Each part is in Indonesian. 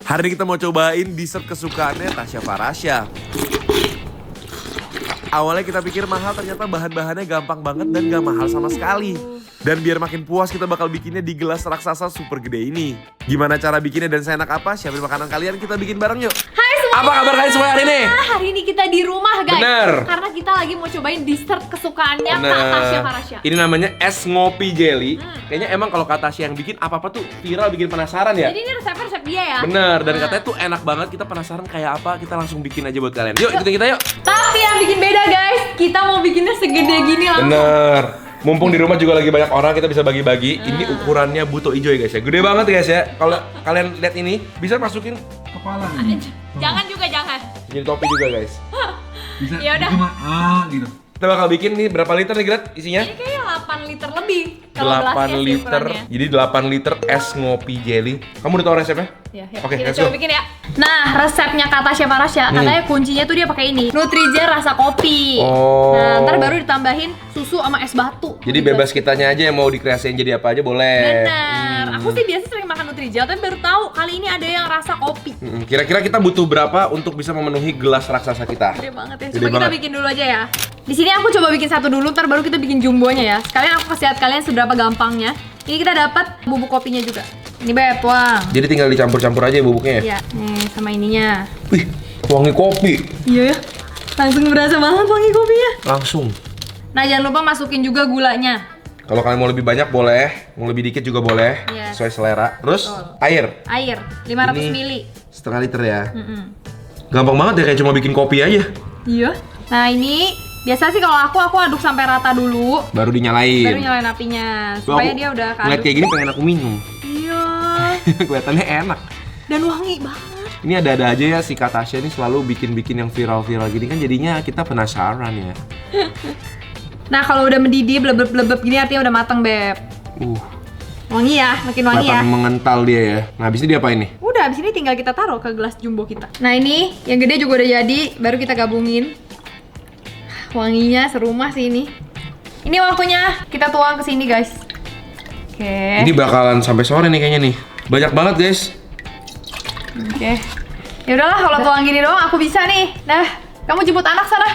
Hari ini kita mau cobain dessert kesukaannya Tasya Farasya. Awalnya kita pikir mahal, ternyata bahan-bahannya gampang banget dan gak mahal sama sekali. Dan biar makin puas kita bakal bikinnya di gelas raksasa super gede ini. Gimana cara bikinnya dan seenak apa? Siapin makanan kalian, kita bikin bareng yuk. Hai semua. Apa kabar kalian semua hari ini? Hari ini kita di rumah guys. Bener. Karena kita lagi mau cobain dessert kesukaannya Kak Tasya Farasya. Ini namanya es ngopi jelly. Kayaknya emang kalau Kak Tasya yang bikin apa-apa tuh viral, bikin penasaran ya. Jadi ini resep dia ya. Bener, dan katanya tuh enak banget. Kita penasaran kayak apa, kita langsung bikin aja buat kalian. Yuk, ikutin kita yuk. Tapi yang bikin beda guys, kita mau bikinnya segede gini langsung. Bener. Mumpung di rumah juga lagi banyak orang, kita bisa bagi-bagi. Ini ukurannya buto ijo ya guys ya. Gede banget guys ya. Kalau kalian lihat ini, bisa masukin kepala nih. Jangan juga jangan. Jadi topi juga guys. Bisa Ya udah. cuma gitu. Kita bakal bikin nih berapa liter nih Gret isinya? Ini kayaknya 8 liter lebih. Kalau 8 gelasnya sih liter. ukurannya. Jadi 8 liter es ngopi jelly. Kamu udah tahu resepnya? Ya, Oke, kita let's coba go. bikin ya. Nah, resepnya Kak Tasya Farasya, katanya kuncinya tuh dia pakai ini, Nutrijel rasa kopi. Oh. Nah, ntar baru ditambahin susu sama es batu. Jadi bebas kitanya aja yang mau dikreasiin jadi apa aja boleh. Bener. Aku sih biasa sering makan Nutrijel, tapi baru tahu kali ini ada yang rasa kopi. Kira-kira kita butuh berapa untuk bisa memenuhi gelas raksasa kita? Gede banget ya. Gede Coba kita banget. bikin dulu aja ya. Di sini aku coba bikin satu dulu, ntar baru kita bikin jumbonya ya. Sekalian aku kasih lihat kalian seberapa gampangnya. Ini kita dapat bubuk kopinya juga. Ini Beb, tuang. Jadi tinggal dicampur-campur aja ya bubuknya ya? Iya, nih sama ininya. Wih, wangi kopi. Iya ya. Langsung berasa banget wangi kopinya. Langsung. Nah, jangan lupa masukin juga gulanya. Kalau kalian mau lebih banyak boleh, mau lebih dikit juga boleh, Yes. sesuai selera. Terus Betul. air. Air 500 Ini ml. setengah liter ya. Gampang banget ya, kayak cuma bikin kopi aja. Iya. Nah, ini biasa sih kalau aku aduk sampai rata dulu. Baru dinyalain. Baru nyalain apinya Tuh, supaya aku dia udah ngeliat keaduk. kayak gini pengen aku minum. Iya. Kelihatannya enak. Dan wangi banget. Ini ada-ada aja ya si Kak Tasya ini selalu bikin-bikin yang viral-viral gini kan jadinya kita penasaran ya. Nah, kalau udah mendidih blebeb-blebeb gini artinya udah mateng, Beb. Wangi ya, makin wangi ya. Kelihatan mengental dia ya. Nah, habis ini diapain nih? Udah, abis ini tinggal kita taruh ke gelas jumbo kita. Nah, ini yang gede juga udah jadi, baru kita gabungin. Wanginya serumah sih ini. Ini waktunya kita tuang ke sini, guys. Oke. Ini bakalan sampai sore nih kayaknya nih. Banyak banget, guys. Oke. Ya udahlah, kalau tuang gini doang aku bisa nih. Nah, kamu jemput anak sana.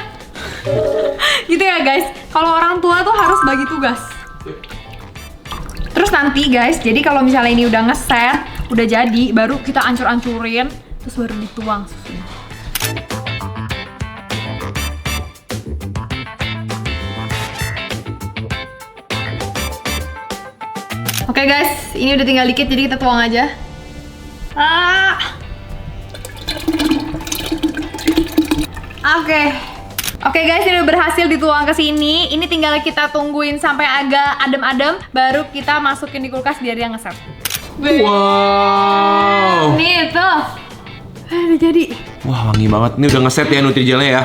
Gitu ya, guys. Kalau orang tua tuh harus bagi tugas. Terus nanti, guys, jadi kalau misalnya ini udah ngeset, udah jadi, baru kita ancur-ancurin, terus baru dituang susunya. Oke guys, ini udah tinggal dikit, jadi kita tuang aja. Oke guys, ini udah berhasil dituang ke sini. Ini tinggal kita tungguin sampai agak adem-adem, baru kita masukin di kulkas biar dia ngeset. Wow. Nih tuh, udah jadi. Wah, wangi banget. Ini udah ngeset ya Nutrijelnya ya.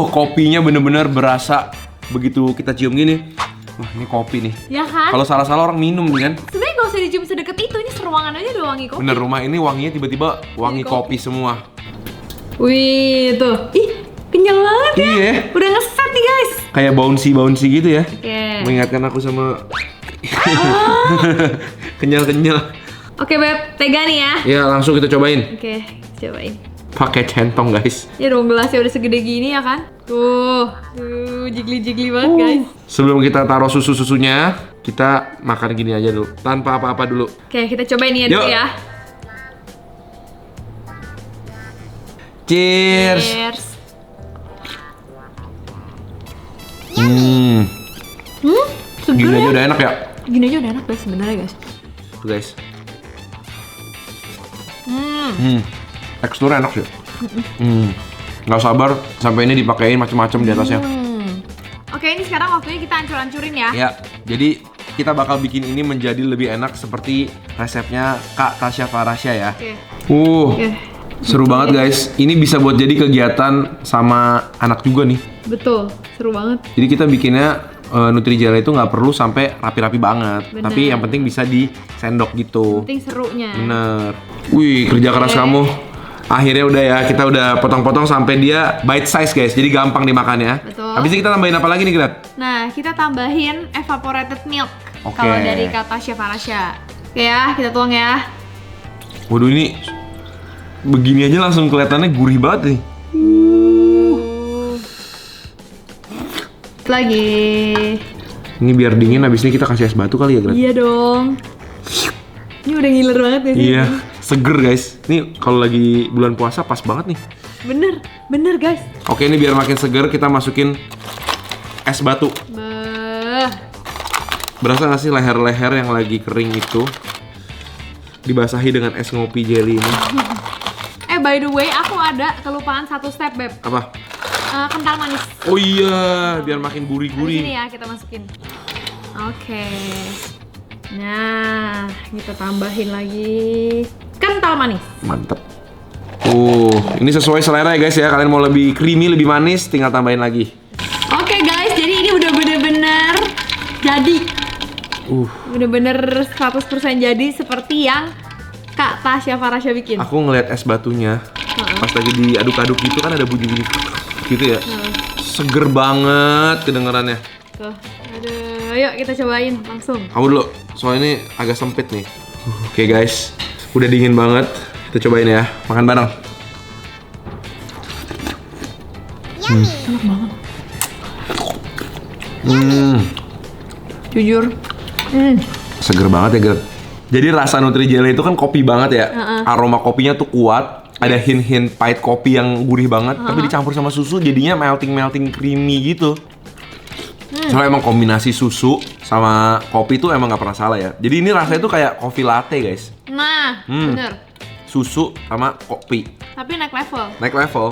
Kopinya bener-bener berasa begitu kita cium gini. Wah, ini kopi nih. Ya kan? Kalau salah-salah orang minum nih kan. Sebenarnya gak usah dicium sedekat itu, ini seruangan aja udah wangi kopi. Bener, rumah ini wanginya tiba-tiba wangi kopi semua. Wih, tuh. Ih, kenyal banget ya. Iya. Udah ngeset nih guys. Kayak bouncy gitu ya. Oke. Mengingatkan aku sama kenyal-kenyal. Oke Beb, tega nih ya. Ya, langsung kita cobain. Oke, cobain. Pakai centong, guys. Ya dong, gelasnya udah segede gini ya kan? Tuh, jigli-jigli banget guys. Sebelum kita taruh susu-susunya, kita makan gini aja dulu. Tanpa apa-apa dulu. Oke, kita cobain ya dulu Yuk. ya. Cheers. Cheers. Gini aja Sebenernya udah enak ya. gini aja udah enak guys sebenarnya guys. Tuh, guys. Teksturnya enak sih. Nggak sabar sampai ini dipakein macam-macam di atasnya. Oke, ini sekarang waktunya kita ancur-ancurin ya. Ya, jadi kita bakal bikin ini menjadi lebih enak seperti resepnya Kak Tasya Farasya ya. Oke. Oke. Seru banget guys. Ini bisa buat jadi kegiatan sama anak juga nih. Betul, seru banget. Jadi kita bikinnya Nutrijel itu nggak perlu sampai rapi-rapi banget. Bener. Tapi yang penting bisa disendok gitu. Penting serunya. Bener. Wih, kerja keras kamu. Akhirnya udah ya, kita udah potong-potong sampai dia bite size guys. Jadi gampang dimakannya. Betul. Habis ini kita tambahin apa lagi nih, Gret? Nah, kita tambahin evaporated milk. Oke. Kalau dari Kak Tasya Farasya. Oke ya, kita tuang ya. Waduh, ini begini aja langsung kelihatannya gurih banget nih. Lagi. Ini biar dingin, habis ini kita kasih es batu kali ya, Gret? Iya dong. Ini udah ngiler banget ya sih. Iya, seger guys. Ini kalau lagi bulan puasa pas banget nih. Bener guys. Oke, ini biar makin seger kita masukin es batu. Berasa nggak sih leher-leher yang lagi kering itu dibasahi dengan es ngopi jelly ini? By the way, aku ada kelupaan satu step, Beb. Apa? Kental manis. Oh iya, biar makin Di gurih-gurih. sini ya kita masukin. Oke. Nah, kita tambahin lagi kental manis. Mantep. Ini sesuai selera ya guys ya. Kalian mau lebih creamy, lebih manis, tinggal tambahin lagi. Oke guys, jadi ini udah bener-bener jadi. Bener-bener 100% jadi seperti yang Kak Tasya Farasya bikin. Aku ngeliat es batunya, pas lagi diaduk-aduk gitu kan ada bunyi-bunyi gitu ya. Seger banget kedengarannya. Tuh, aduh, yuk kita cobain langsung. Kamu dulu, soalnya ini agak sempit nih. Oke guys, udah dingin banget. Kita cobain ya, makan bareng. Enak banget. Jujur. Seger banget ya, Gret. Jadi rasa Nutrijela itu kan kopi banget ya. Aroma kopinya tuh kuat. Ada hint-hint pahit kopi yang gurih banget. Tapi dicampur sama susu jadinya melting creamy gitu. Soalnya emang kombinasi susu sama kopi tuh emang gak pernah salah ya. Jadi ini rasanya tuh kayak coffee latte guys. Nah, bener. Susu sama kopi. Tapi naik level. Naik level.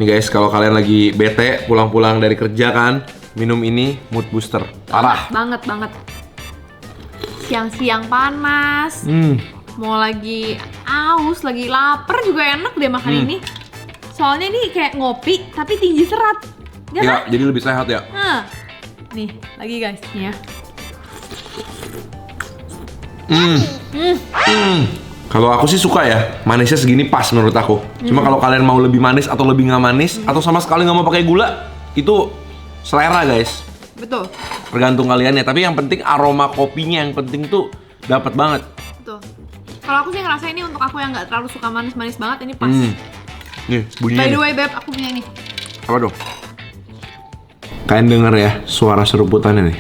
Nih guys, kalau kalian lagi bete pulang-pulang dari kerja kan, minum ini mood booster. Parah. Banget. Siang-siang panas. Mau lagi aus, lagi lapar juga enak deh makan ini. Soalnya ini kayak ngopi tapi tinggi serat. Ya Ya, kan? jadi lebih sehat ya. Nih, lagi guys, nih ya. Kalau aku sih suka ya, manisnya segini pas menurut aku. Cuma kalau kalian mau lebih manis atau lebih nggak manis atau sama sekali nggak mau pakai gula, itu selera guys. Betul. Tergantung kalian ya. Tapi yang penting aroma kopinya yang penting tuh dapat banget. Betul. Kalau aku sih ngerasa ini untuk aku yang nggak terlalu suka manis-manis banget, ini pas. Nih bunyinya. By the nih. way, Beb, aku punya ini. Apa dong? Kalian denger ya suara seruputannya nih.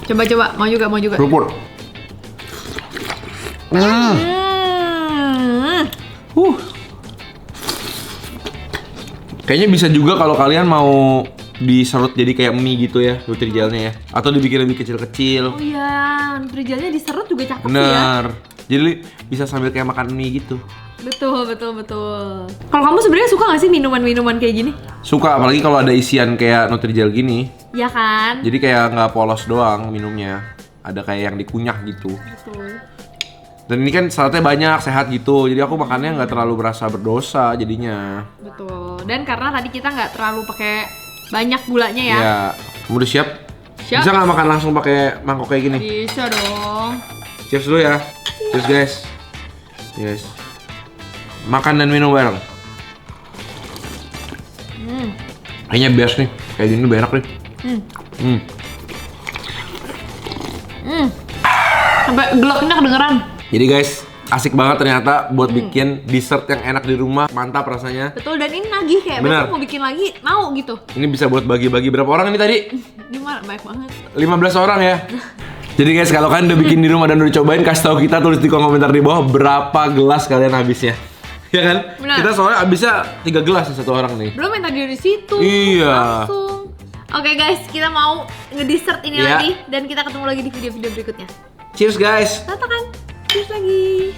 Coba, mau juga. Seruput. Kayaknya bisa juga kalau kalian mau diserut jadi kayak mie gitu ya, Nutrijelnya ya. Atau dibikin lebih kecil-kecil. Oh iya, Nutrijelnya diserut juga cakep sih ya. Bener. Jadi bisa sambil kayak makan mie gitu. Betul. Kalau kamu sebenarnya suka nggak sih minuman-minuman kayak gini? Suka, apalagi kalau ada isian kayak Nutrijel gini. Ya kan? Jadi kayak nggak polos doang minumnya. Ada kayak yang dikunyah gitu. Betul. Dan ini kan seratnya banyak, sehat gitu. Jadi aku makannya nggak terlalu berasa berdosa jadinya. Betul. Dan karena tadi kita nggak terlalu pakai banyak gulanya ya. Ya, kamu udah siap? Siap. Bisa nggak makan langsung pakai mangkok kayak gini? Bisa dong. Cheers dulu ya. Cheers guys. Yes. Makan dan minum bareng. Kayaknya best nih. Kayak gini lebih enak nih. Sampai gelapnya kedengeran. Jadi guys, asik banget ternyata buat bikin dessert yang enak di rumah. Mantap rasanya. Betul, dan ini nagih kayak Bener. besok mau bikin lagi, mau gitu. Ini bisa buat bagi-bagi berapa orang ini tadi? Gimana? Banyak banget. 15 orang ya. Jadi guys, kalau kalian udah bikin di rumah dan udah dicobain, kasih tahu kita, tulis di kolom komentar di bawah berapa gelas kalian habisnya. Ya kan? Benar. Kita soalnya habisnya 3 gelas nih satu orang nih. Belum yang tadi di situ. Iya. Langsung. Oke guys, kita mau ngedessert ini Iya. lagi dan kita ketemu lagi di video-video berikutnya. Cheers guys. Tata kan? Cheers lagi.